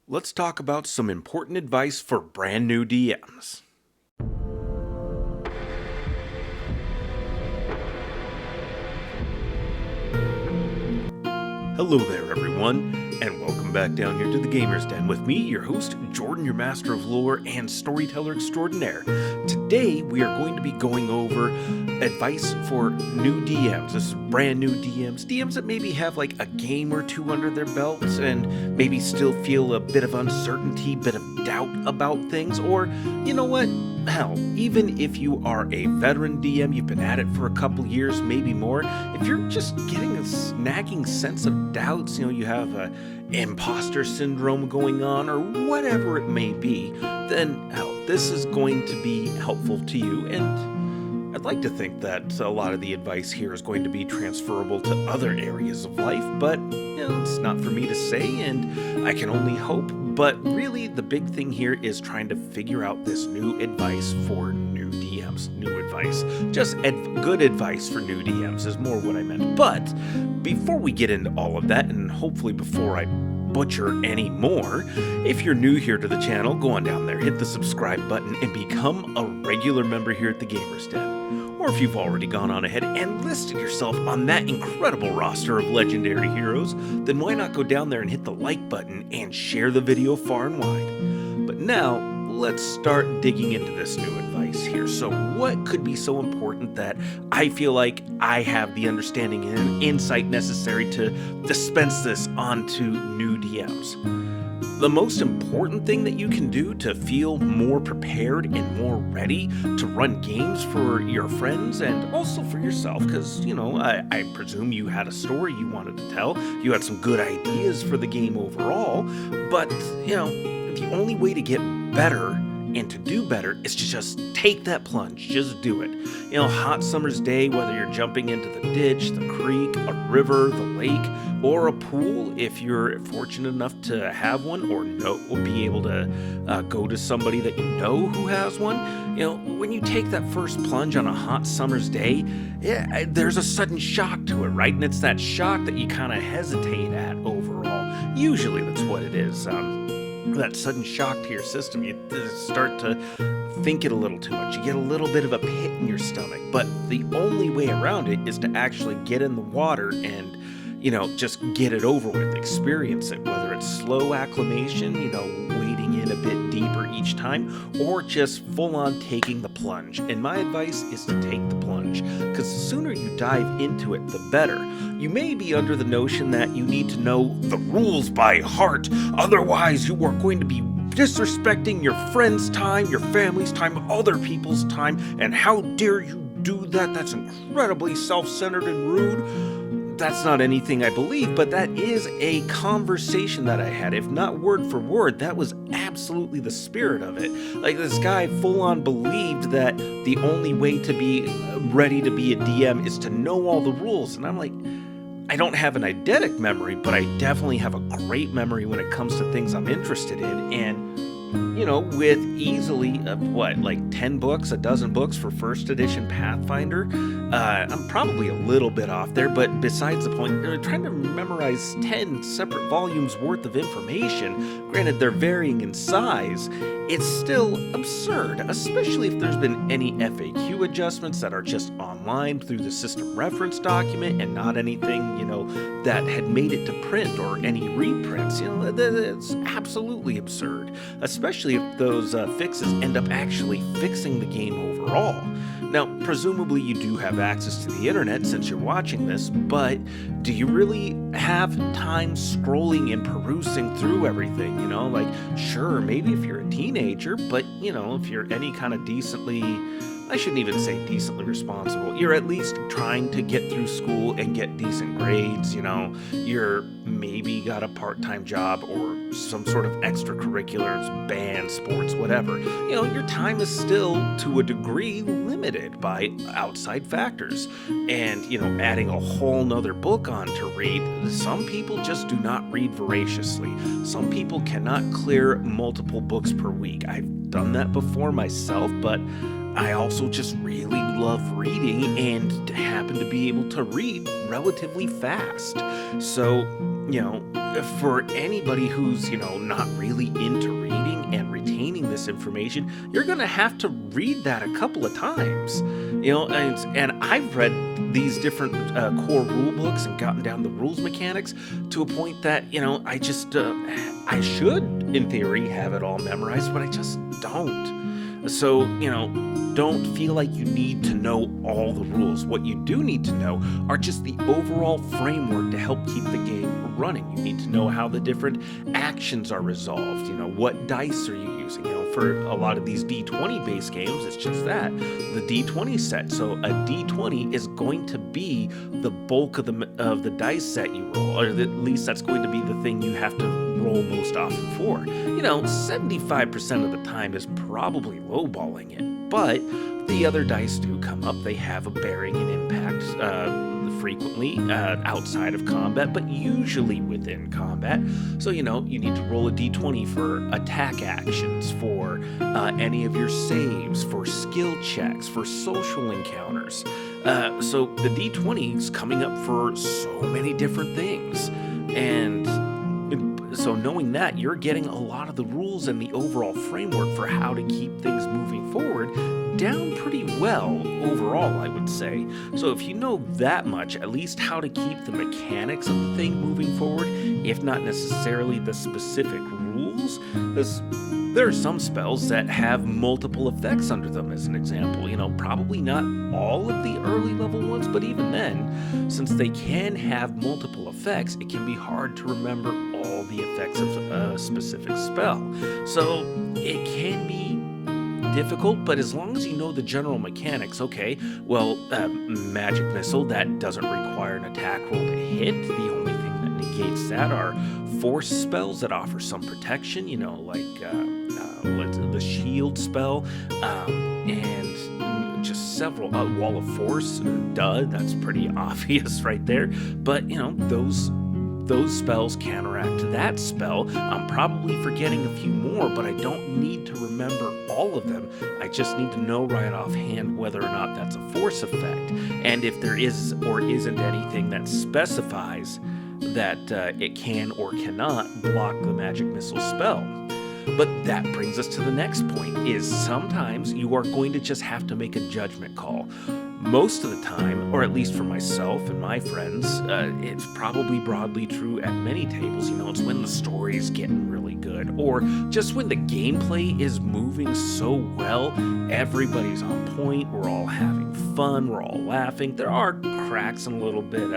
let's talk about some important advice for brand new DMs. Hello there, everyone, and welcome back down here to the Gamer's Den with me, your host, Jordan, your Master of Lore and Storyteller Extraordinaire. Today, we are going to be going over advice for new DMs. This is brand new DMs that maybe have like a game or two under their belts and maybe still feel a bit of uncertainty, bit of doubt about things, or, you know what? Hell, even if you are a veteran DM, you've been at it for a couple years, maybe more, if you're just getting a nagging sense of doubts, you have a imposter syndrome going on or whatever it may be, then hell, this is going to be helpful to you. And I'd like to think that a lot of the advice here is going to be transferable to other areas of life, but it's not for me to say, and I can only hope. But really, the big thing here is trying to figure out this new advice for new DMs. New advice. Just good advice for new DMs is more what I meant. But before we get into all of that, and hopefully before I butcher any more, if you're new here to the channel, go on down there, hit the subscribe button, and become a regular member here at the Gamer's Den. Or if you've already gone on ahead and listed yourself on that incredible roster of legendary heroes, then why not go down there and hit the like button and share the video far and wide. But now, let's start digging into this new advice here. So what could be so important that I feel like I have the understanding and insight necessary to dispense this onto new DMs? The most important thing that you can do to feel more prepared and more ready to run games for your friends and also for yourself, because, I presume you had a story you wanted to tell, you had some good ideas for the game overall, but, the only way to get better and to do better is to just take that plunge. Just do it. Hot summer's day, whether you're jumping into the ditch, the creek, a river, the lake, or a pool, if you're fortunate enough to have one or be able to go to somebody that you know who has one. When you take that first plunge on a hot summer's day, there's a sudden shock to it, right? And it's that shock that you kind of hesitate at overall. Usually that's what it is. That sudden shock to your system, you start to think it a little too much. You get a little bit of a pit in your stomach, but the only way around it is to actually get in the water and, just get it over with, experience it, whether it's slow acclimation, wading in a bit deeper each time, or just full on taking the plunge. And my advice is to take the plunge, because the sooner you dive into it, the better. You may be under the notion that you need to know the rules by heart, otherwise you are going to be disrespecting your friends' time, your family's time, other people's time, and how dare you do that? That's incredibly self-centered and rude. That's not anything I believe, but that is a conversation that I had. If not word for word, that was absolutely the spirit of it. Like, this guy full on believed that the only way to be ready to be a DM is to know all the rules. And I'm like, I don't have an eidetic memory, but I definitely have a great memory when it comes to things I'm interested in. And with easily, 10 books, a dozen books for first edition Pathfinder, I'm probably a little bit off there, but besides the point, trying to memorize 10 separate volumes worth of information, granted they're varying in size, it's still absurd, especially if there's been any FAQ adjustments that are just online through the system reference document and not anything, that had made it to print or any reprints. It's absolutely absurd, especially if those fixes end up actually fixing the game overall. Now, presumably you do have access to the internet since you're watching this, but do you really have time scrolling and perusing through everything? Sure, maybe if you're a teenager, but, if you're any kind of I shouldn't even say decently responsible, you're at least trying to get through school and get decent grades, you're maybe got a part-time job or some sort of extracurriculars, band, sports, whatever. Your time is still, to a degree, limited by outside factors. And, adding a whole nother book on to read, some people just do not read voraciously. Some people cannot clear multiple books per week. I've done that before myself, but I also just really love reading and happen to be able to read relatively fast. So for anybody who's, not really into reading and retaining this information, you're going to have to read that a couple of times. And I've read these different core rule books and gotten down the rules mechanics to a point that, I just, I should, in theory, have it all memorized, but I just don't. So, don't feel like you need to know all the rules. What you do need to know are just the overall framework to help keep the game running. You need to know how the different actions are resolved. What dice are you using? For a lot of these D20 based games, it's just that, the D20 set. So a D20 is going to be the bulk of the dice set you roll, or at least that's going to be the thing you have to roll most often for. 75% of the time is probably lowballing it, but the other dice do come up. They have a bearing and impact frequently outside of combat, but usually within combat. So, you need to roll a d20 for attack actions, for any of your saves, for skill checks, for social encounters. So the d20 is coming up for so many different things. And so knowing that, you're getting a lot of the rules and the overall framework for how to keep things moving forward down pretty well overall, I would say. So if you know that much, at least how to keep the mechanics of the thing moving forward, if not necessarily the specific rules, there are some spells that have multiple effects under them, as an example. Probably not all of the early level ones, but even then, since they can have multiple effects, it can be hard to remember all the effects of a specific spell. So it can be difficult, but as long as you know the general mechanics, okay, well, magic missile, that doesn't require an attack roll to hit. The only thing that negates that are force spells that offer some protection, like what's the shield spell, and just several, wall of force, that's pretty obvious right there. But those spells counteract that spell. I'm probably forgetting a few more, but I don't need to remember all of them. I just need to know right offhand whether or not that's a force effect, and if there is or isn't anything that specifies that it can or cannot block the magic missile spell. But that brings us to the next point, is sometimes you are going to just have to make a judgment call. Most of the time, or at least for myself and my friends, it's probably broadly true at many tables, it's when the story is getting really good, or just when the gameplay is moving so well, everybody's on point, we're all having fun, we're all laughing. There are cracks and a little bit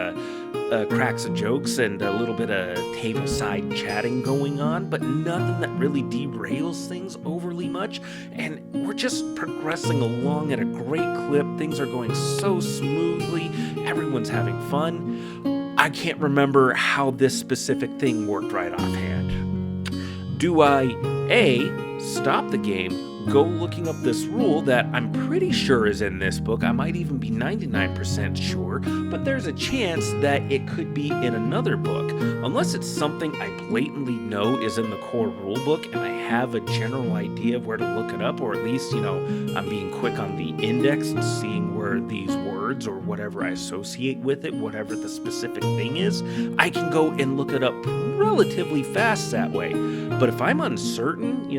cracks of jokes and a little bit of table side chatting going on, but nothing that really derails things overly much, and we're just progressing along at a great clip. Things are going so smoothly, everyone's having fun. I can't remember how this specific thing worked right offhand. Do I A, stop the game, go looking up this rule that I'm pretty sure is in this book, I might even be 99% sure, but there's a chance that it could be in another book, unless it's something I blatantly know is in the core rule book and I have a general idea of where to look it up, or at least, I'm being quick on the index and seeing where these words or whatever I associate with it, whatever the specific thing is, I can go and look it up relatively fast that way. But if I'm uncertain,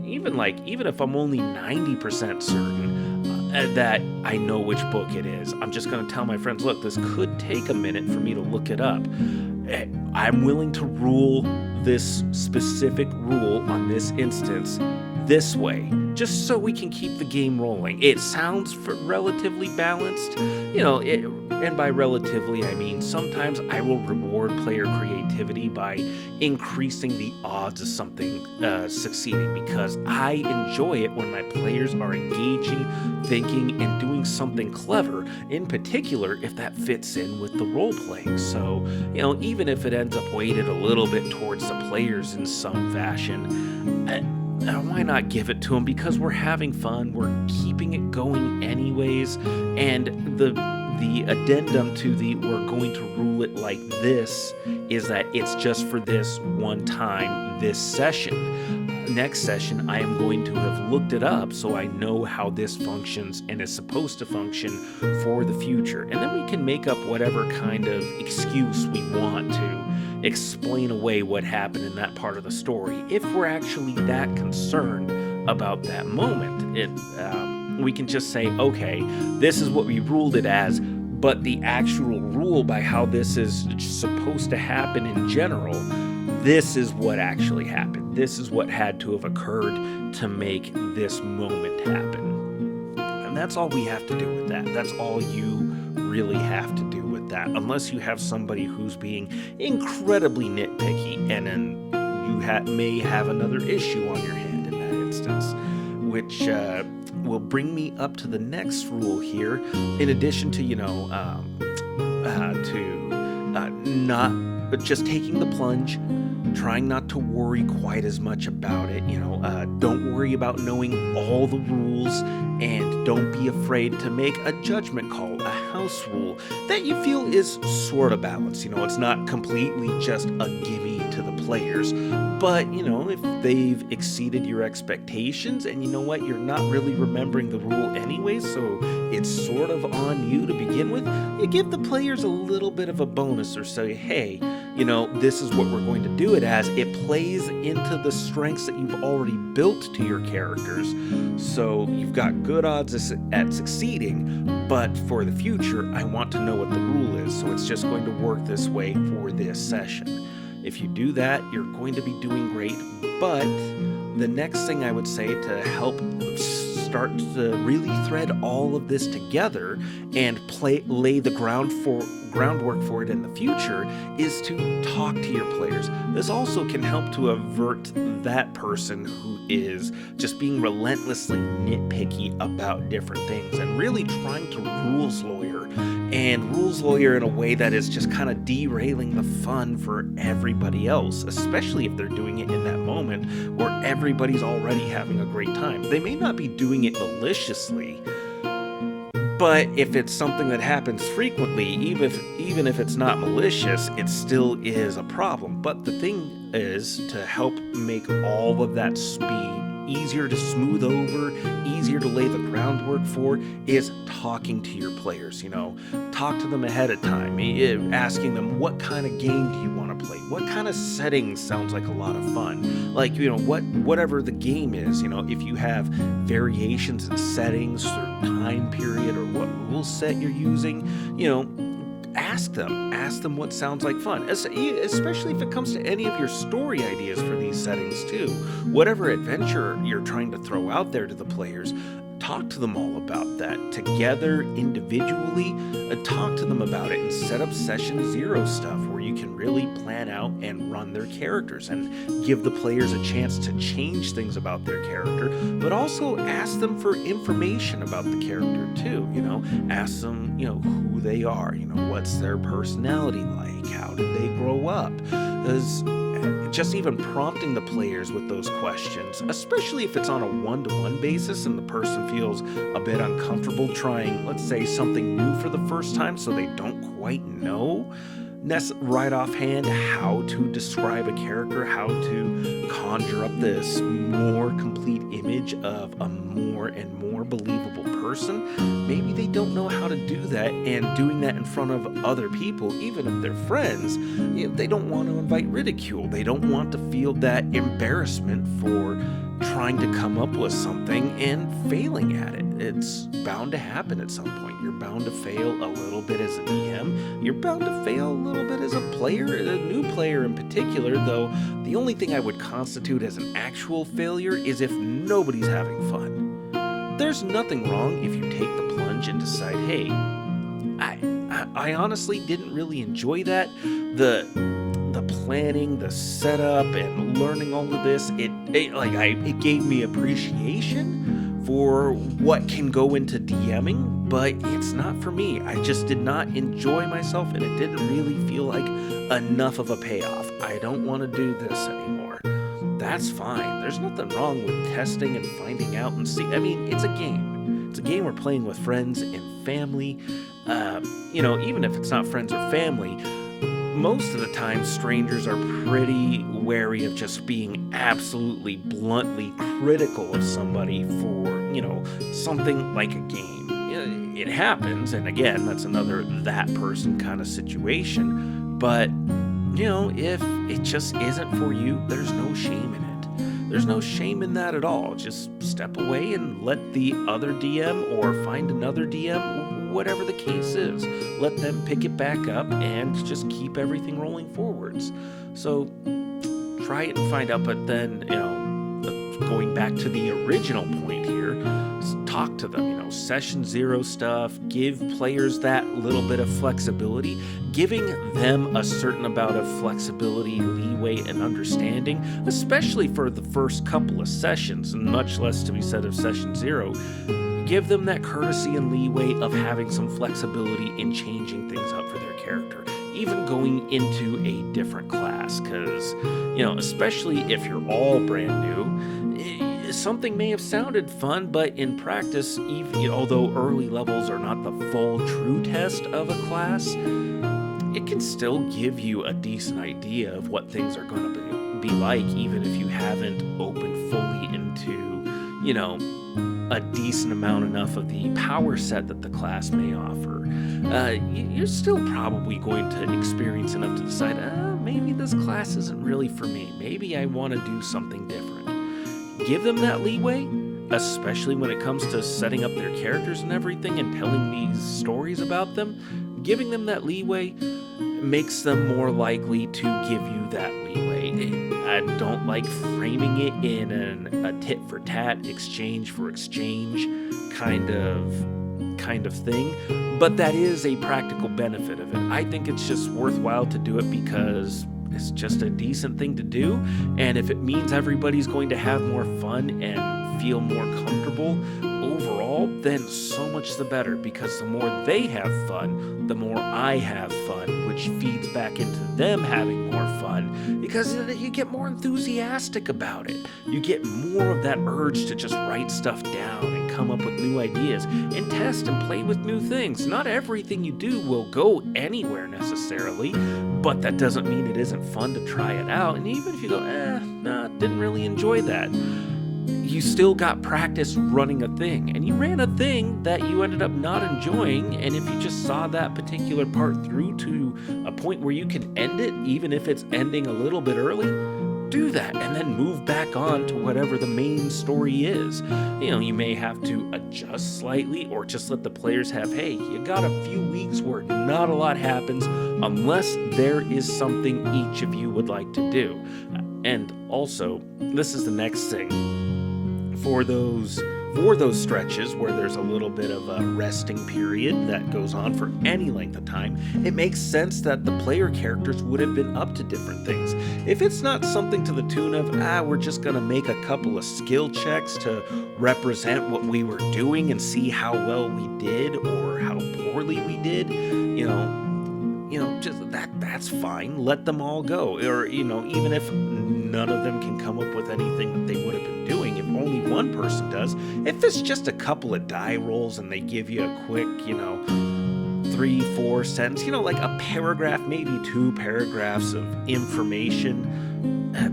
even if I'm only 90% certain that I know which book it is, I'm just going to tell my friends, look, this could take a minute for me to look it up. I'm willing to rule this specific rule on this instance this way, just so we can keep the game rolling. It sounds relatively balanced, and by relatively, I mean sometimes I will reward player creativity by increasing the odds of something succeeding, because I enjoy it when my players are engaging, thinking, and doing something clever, in particular if that fits in with the role-playing. So, even if it ends up weighted a little bit towards the players in some fashion, why not give it to them? Because we're having fun, we're keeping it going anyways, and the addendum to the we're going to rule it like this is that it's just for this one time, this session. Next session, I am going to have looked it up so I know how this functions and is supposed to function for the future. And then we can make up whatever kind of excuse we want to explain away what happened in that part of the story. If we're actually that concerned about that moment, we can just say, okay, this is what we ruled it as, but the actual rule by how this is supposed to happen in general, this is what actually happened. This is what had to have occurred to make this moment happen. And that's all we have to do with that. That's all you really have to do with that. Unless you have somebody who's being incredibly nitpicky, and then you may have another issue on your hand in that instance, which will bring me up to the next rule here. In addition to, not just taking the plunge, trying not to worry quite as much about it, don't worry about knowing all the rules, and don't be afraid to make a judgment call, a house rule that you feel is sort of balanced. It's not completely just a gimme to the players, but if they've exceeded your expectations, and you're not really remembering the rule anyway, so it's sort of on you to begin with, you give the players a little bit of a bonus, or say, hey, this is what we're going to do it as. It plays into the strengths that you've already built to your characters, so you've got good odds at succeeding, but for the future, I want to know what the rule is, so it's just going to work this way for this session. If you do that, you're going to be doing great, but the next thing I would say to help start to really thread all of this together and lay the groundwork for it in the future is to talk to your players. This also can help to avert that person who is just being relentlessly nitpicky about different things and really trying to rules lawyer in a way that is just kind of derailing the fun for everybody else, especially if they're doing it in that moment where everybody's already having a great time. They may not be doing it maliciously, but if it's something that happens frequently, even if it's not malicious, it still is a problem. But the thing is, to help make all of that speed easier to smooth over, easier to lay the groundwork for, is talking to your players. Talk to them ahead of time, asking them, what kind of game do you want to play? What kind of setting sounds like a lot of fun? Like, whatever the game is, if you have variations in settings or time period or what rule set you're using, ask them what sounds like fun, especially if it comes to any of your story ideas for these settings too. Whatever adventure you're trying to throw out there to the players, talk to them all about that together, individually. Talk to them about it and set up session 0 stuff where you can really plan out and run their characters and give the players a chance to change things about their character, but also ask them for information about the character too. Ask them, who they are, what's their personality like, how did they grow up. Just even prompting the players with those questions, especially if it's on a one-to-one basis and the person feels a bit uncomfortable trying, let's say, something new for the first time, so they don't quite know right offhand how to describe a character, how to conjure up this more complete image of a more and more believable person. Maybe they don't know how to do that, and doing that in front of other people, even if they're friends, they don't want to invite ridicule. They don't want to feel that embarrassment for trying to come up with something and failing at it. It's bound to happen at some point. You're bound to fail a little bit as a DM. You're bound to fail a little bit as a player, a new player in particular, though the only thing I would constitute as an actual failure is if nobody's having fun. There's nothing wrong if you take the plunge and decide, hey, I honestly didn't really enjoy that. The planning, the setup, and learning all of this, it gave me appreciation for what can go into DMing, but it's not for me. I just did not enjoy myself, and it didn't really feel like enough of a payoff. I don't want to do this anymore. That's fine. There's nothing wrong with testing and finding out and see. I mean, it's a game. It's a game we're playing with friends and family. Even if it's not friends or family, most of the time, strangers are pretty wary of just being absolutely bluntly critical of somebody for, something like a game. It happens, and again, that's another that person kind of situation, but if it just isn't for you, there's no shame in it. There's no shame in that at all. Just step away and let the other DM or find another DM, whatever the case is. Let them pick it back up and just keep everything rolling forwards. So try it and find out, but then, going back to the original point here, talk to them, session zero stuff, give players that little bit of flexibility, giving them a certain amount of flexibility, leeway, and understanding, especially for the first couple of sessions, and much less to be said of session zero. Give them that courtesy and leeway of having some flexibility in changing things up for their character, even going into a different class, because, especially if you're all brand new, something may have sounded fun, but in practice, even although early levels are not the full true test of a class, it can still give you a decent idea of what things are going to be like, even if you haven't opened fully into, a decent amount enough of the power set that the class may offer. You're still probably going to experience enough to decide, maybe this class isn't really for me. Maybe I want to do something different. Give them that leeway, especially when it comes to setting up their characters and everything and telling these stories about them. Giving them that leeway makes them more likely to give you that leeway. I don't like framing it in a tit for tat, exchange for exchange kind of thing, but that is a practical benefit of it. I think it's just worthwhile to do it because it's just a decent thing to do, and if it means everybody's going to have more fun and feel more comfortable overall, then so much the better, because the more they have fun, the more I have fun, which feeds back into them having more fun, because you get more enthusiastic about it. You get more of that urge to just write stuff down and come up with new ideas and test and play with new things. Not everything you do will go anywhere necessarily, but that doesn't mean it isn't fun to try it out. And even if you go, nah, didn't really enjoy that, you still got practice running a thing, and you ran a thing that you ended up not enjoying. And if you just saw that particular part through to a point where you can end it, even if it's ending a little bit early, do that and then move back on to whatever the main story is. You may have to adjust slightly or just let the players have, hey, you got a few weeks where not a lot happens unless there is something each of you would like to do. And also, this is the next thing. For those stretches where there's a little bit of a resting period that goes on for any length of time, it makes sense that the player characters would have been up to different things. If it's not something to the tune of, we're just going to make a couple of skill checks to represent what we were doing and see how well we did or how poorly we did, just that's fine. Let them all go. Or, even if none of them can come up with anything that they would have been doing, if only one person does, if it's just a couple of die rolls and they give you a quick, 3-4 sentence, like a paragraph, maybe 2 paragraphs of information,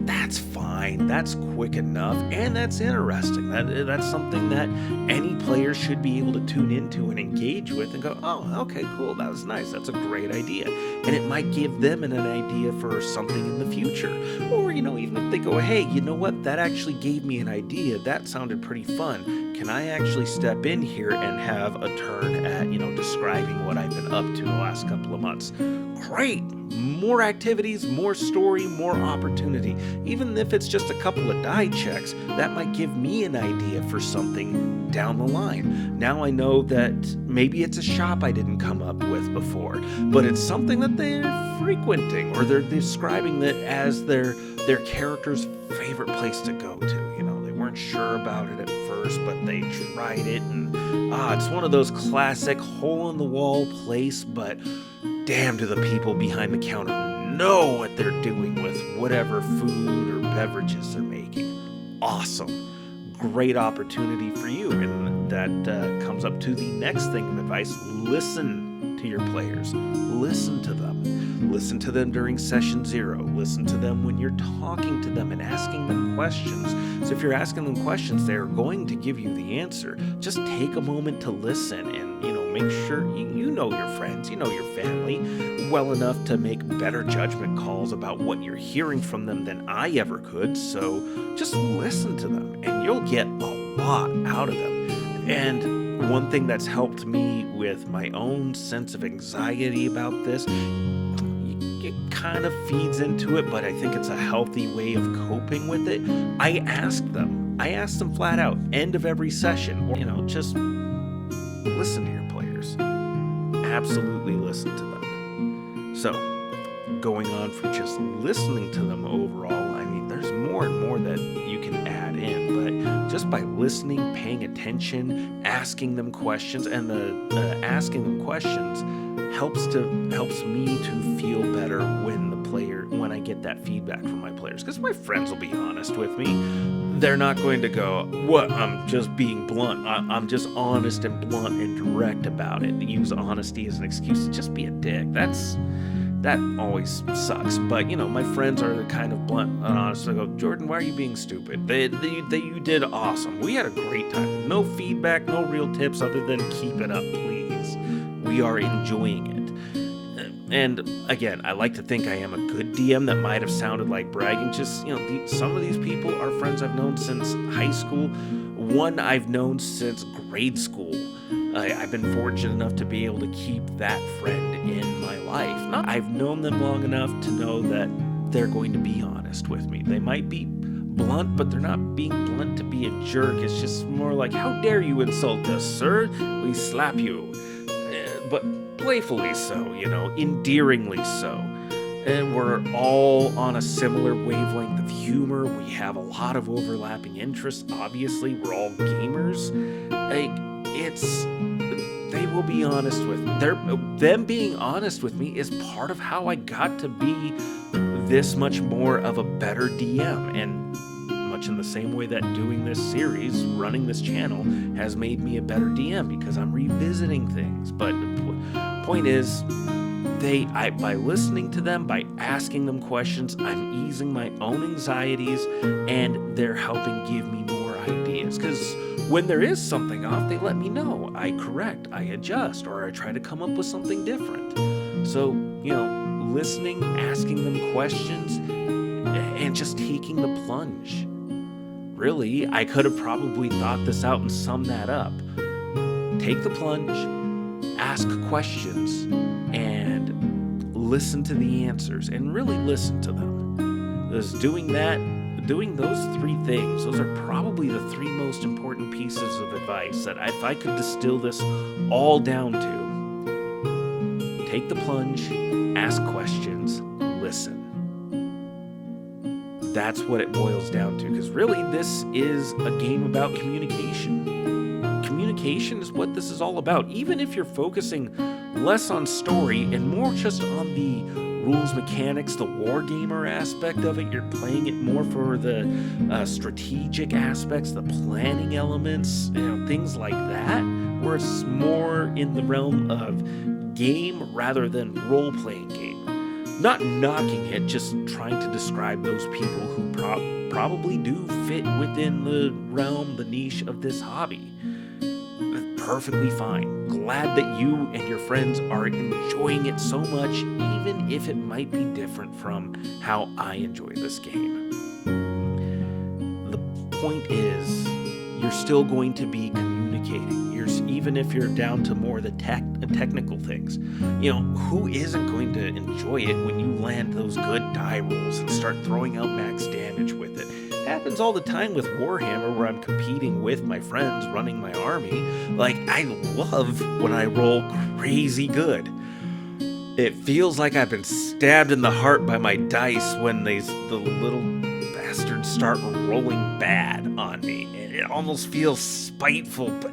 that's fine. That's quick enough, and that's interesting. That's something that any player should be able to tune into and engage with and go, oh, okay, cool, that was nice. That's a great idea. And it might give them an idea for something in the future. Or, even if they go, hey, you know what? That actually gave me an idea. That sounded pretty fun. Can I actually step in here and have a turn at, describing what I've been up to the last couple of months? Great. More activities, more story, more opportunity. Even if it's just a couple of die checks, that might give me an idea for something down the line. Now I know that maybe it's a shop I didn't come up with before, but it's something that they're frequenting, or they're describing that as their character's favorite place to go to. They weren't sure about it at first, but they tried it, and it's one of those classic hole-in-the-wall place, but damn, do the people behind the counter know what they're doing with whatever food or beverages they're making. Awesome. Great opportunity for you. And that comes up to the next thing of advice. Listen to your players. Listen to them. Listen to them during session 0. Listen to them when you're talking to them and asking them questions. So if you're asking them questions, they're going to give you the answer. Just take a moment to listen and, make sure you know your friends, you know your family well enough to make better judgment calls about what you're hearing from them than I ever could. So just listen to them and you'll get a lot out of them. And one thing that's helped me with my own sense of anxiety about this, it kind of feeds into it, but I think it's a healthy way of coping with it. I ask them flat out, end of every session, or, just listen to your players. Absolutely listen to them. So, going on from just listening to them overall, I mean, there's more and more that you can add in, but just by listening, paying attention, asking them questions, and the asking them questions helps me to feel better when I get that feedback from my players, because my friends will be honest with me. They're not going to go, what, I'm just being blunt. I'm just honest and blunt and direct about it. Use honesty as an excuse to just be a dick. That always sucks. But, my friends are the kind of blunt and honest. They go, Jordan, why are you being stupid? You did awesome. We had a great time. No feedback, no real tips other than keep it up, please. We are enjoying it. And again, I like to think I am a good DM. That might have sounded like bragging. Just, some of these people are friends I've known since high school. One I've known since grade school. I've been fortunate enough to be able to keep that friend in my life. I've known them long enough to know that they're going to be honest with me. They might be blunt, but they're not being blunt to be a jerk. It's just more like, how dare you insult us, sir? We slap you. But playfully so, endearingly so. And we're all on a similar wavelength of humor. We have a lot of overlapping interests. Obviously, we're all gamers. They will be honest with me. Them being honest with me is part of how I got to be this much more of a better DM. And much in the same way that doing this series, running this channel, has made me a better DM, because I'm revisiting things. But the point is, by listening to them, by asking them questions, I'm easing my own anxieties, and they're helping give me more ideas. Because when there is something off, they let me know. I correct, I adjust, or I try to come up with something different. So, listening, asking them questions, and just taking the plunge. Really, I could have probably thought this out and summed that up. Take the plunge, ask questions, and listen to the answers, and really listen to them. Because doing those three things, those are probably the three most important pieces of advice that if I could distill this all down to: take the plunge, ask questions, listen. That's what it boils down to, because really this is a game about communication. Communication is what this is all about. Even if you're focusing less on story and more just on the rules, mechanics, the wargamer aspect of it, you're playing it more for the strategic aspects, the planning elements, things like that, where it's more in the realm of game rather than role-playing game. Not knocking it, just trying to describe those people who probably do fit within the realm, the niche of this hobby. Perfectly fine. Glad that you and your friends are enjoying it so much, even if it might be different from how I enjoy this game. The point is, you're still going to be communicating. Even if you're down to more the technical things. Who isn't going to enjoy it when you land those good die rolls and start throwing out max damage with it? It happens all the time with Warhammer, where I'm competing with my friends running my army. I love when I roll crazy good. It feels like I've been stabbed in the heart by my dice when the little bastards start rolling bad on me. And it almost feels spiteful, but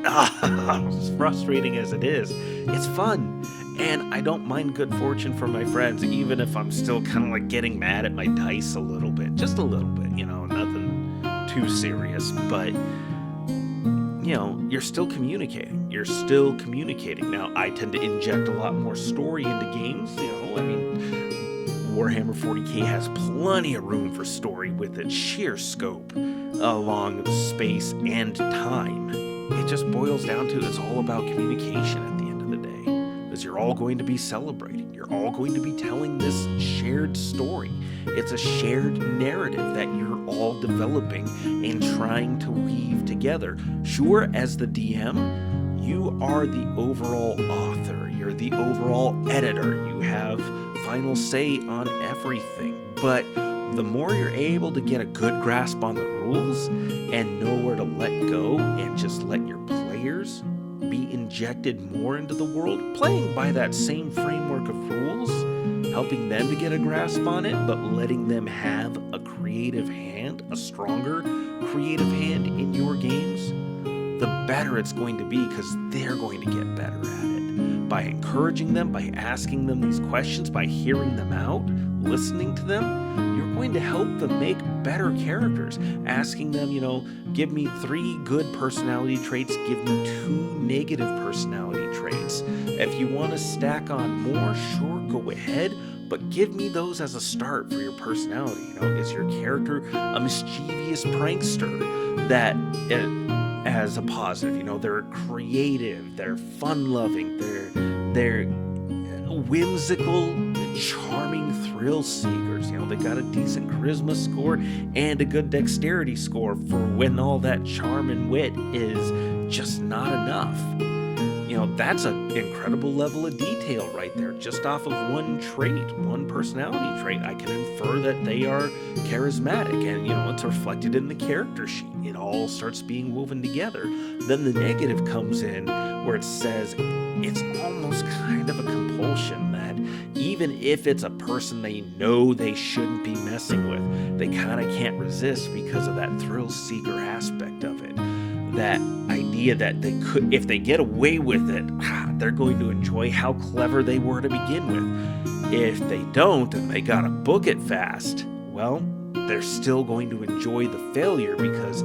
as frustrating as it is, it's fun. And I don't mind good fortune for my friends, even if I'm still kind of getting mad at my dice a little bit. Just a little bit, nothing too serious. But, you're still communicating. Now, I tend to inject a lot more story into games. Warhammer 40k has plenty of room for story with its sheer scope. along space and time. It just boils down to it's all about communication at the end of the day. Because you're all going to be celebrating. You're all going to be telling this shared story. It's a shared narrative that you're all developing and trying to weave together. Sure, as the DM, you are the overall author. You're the overall editor. You have final say on everything. But the more you're able to get a good grasp on the rules and know where to let go and just let your players be injected more into the world, playing by that same framework of rules, helping them to get a grasp on it, but letting them have a creative hand, a stronger creative hand in your games, the better it's going to be, because they're going to get better at it. By encouraging them, by asking them these questions, by hearing them out, listening to them, you're going to help them make better characters. Asking them, give me 3 good personality traits, give me 2 negative personality traits. If you want to stack on more, sure, go ahead, but give me those as a start for your personality. Is your character a mischievous prankster? That as a positive, they're creative, they're fun-loving, they're whimsical, charming thrill seekers. They got a decent charisma score and a good dexterity score for when all that charm and wit is just not enough. That's an incredible level of detail right there. Just off of one trait, one personality trait, I can infer that they are charismatic, and it's reflected in the character sheet. It all starts being woven together. Then the negative comes in, where it says it's almost kind of a compulsion that even if it's a person they know they shouldn't be messing with, they kind of can't resist because of that thrill seeker aspect of it. That idea that they could, if they get away with it, they're going to enjoy how clever they were to begin with. If they don't and they gotta book it fast, well, they're still going to enjoy the failure, because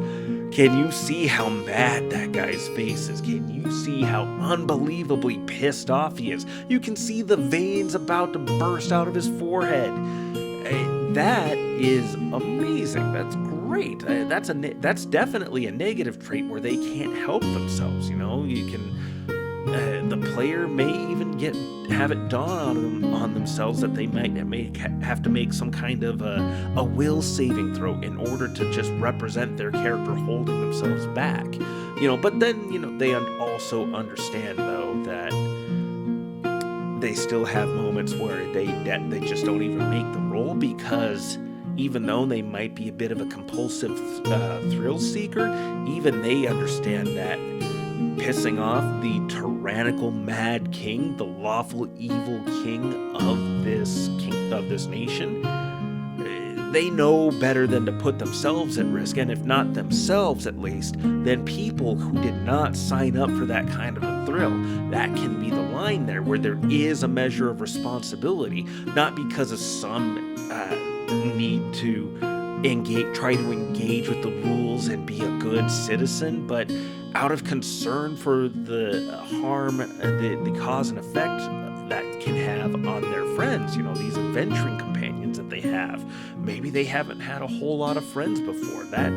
can you see how mad that guy's face is? Can you see how unbelievably pissed off he is? You can see the veins about to burst out of his forehead. That is amazing. That's great. That's definitely a negative trait where they can't help themselves. You can. The player may even have it dawn on themselves that they may have to make some kind of a will saving throw in order to just represent their character holding themselves back. But then they also understand though that they still have moments where they just don't even make the roll, because even though they might be a bit of a compulsive thrill seeker, even they understand that pissing off the tyrannical mad king, the lawful evil king of this nation, they know better than to put themselves at risk, and if not themselves at least, then people who did not sign up for that kind of a thrill. That can be the line there, where there is a measure of responsibility, not because of some need to try to engage with the rules and be a good citizen, but out of concern for the harm, the cause and effect that can have on their friends, these adventuring companions that they have. Maybe they haven't had a whole lot of friends before. That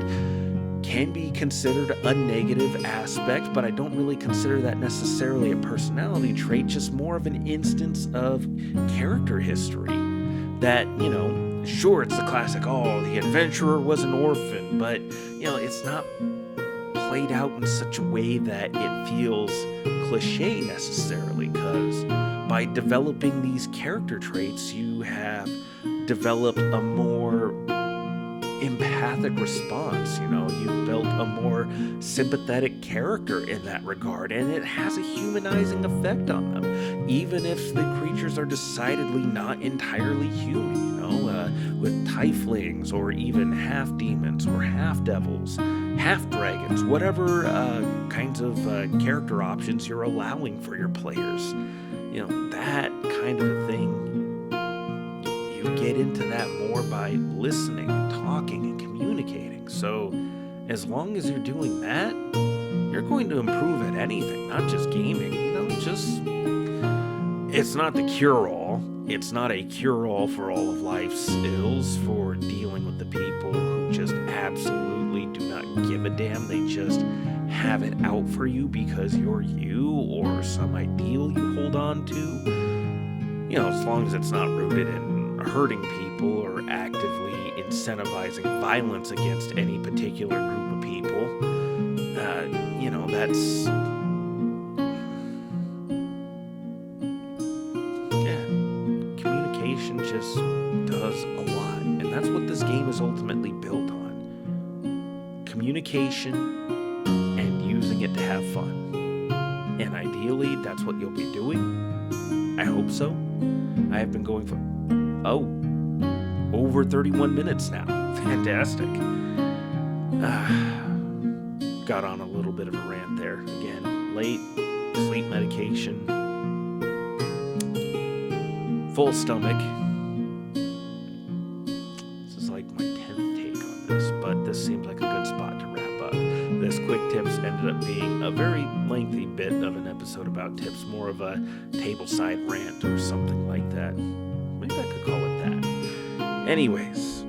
can be considered a negative aspect, but I don't really consider that necessarily a personality trait, just more of an instance of character history. That, sure, it's the classic, the adventurer was an orphan, but, it's not played out in such a way that it feels cliche necessarily, because by developing these character traits, you have developed a more empathic response. You've built a more sympathetic character in that regard, and it has a humanizing effect on them, even if the creatures are decidedly not entirely human, with tieflings or even half demons or half devils, half dragons, whatever kinds of character options you're allowing for your players. That kind of a thing, you get into that more by listening and talking and communicating. So as long as you're doing that, you're going to improve at anything, not just gaming. It's not the cure-all. It's not a cure-all for all of life's ills, for dealing with the people who just absolutely do a damn. They just have it out for you because you're you or some ideal you hold on to. You know, as long as it's not rooted in hurting people or actively incentivizing violence against any particular group of people. You know, that's... yeah, communication just does a lot. And that's what this game is ultimately built on. Communication and using it to have fun. And ideally, that's what you'll be doing. I hope so. I have been going for, over 31 minutes now. Fantastic. Got on a little bit of a rant there. Again, late, sleep medication, full stomach. This is like my 10th take on this, but this seems like a good spot to wrap up. This quick tips ended up being a very lengthy bit of an episode about tips, more of a tableside rant or something like that. Maybe I could call it that. Anyways,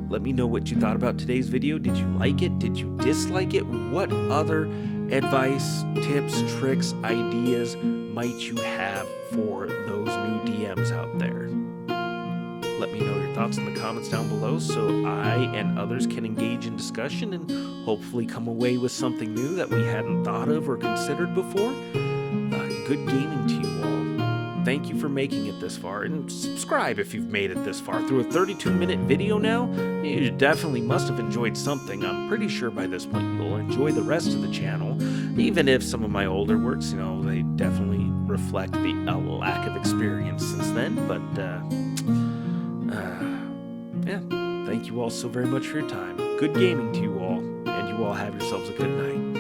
let me know what you thought about today's video. Did you like it? Did you dislike it? What other advice, tips, tricks, ideas might you have for those new DMs out there? Let me know your thoughts in the comments down below so I and others can engage in discussion and hopefully come away with something new that we hadn't thought of or considered before. Good gaming to you all. Thank you for making it this far, and subscribe if you've made it this far. Through a 32-minute video now, you definitely must have enjoyed something. I'm pretty sure by this point you'll enjoy the rest of the channel, even if some of my older works, you know, they definitely reflect the lack of experience since then. But, yeah, thank you all so very much for your time. Good gaming to you all, and you all have yourselves a good night.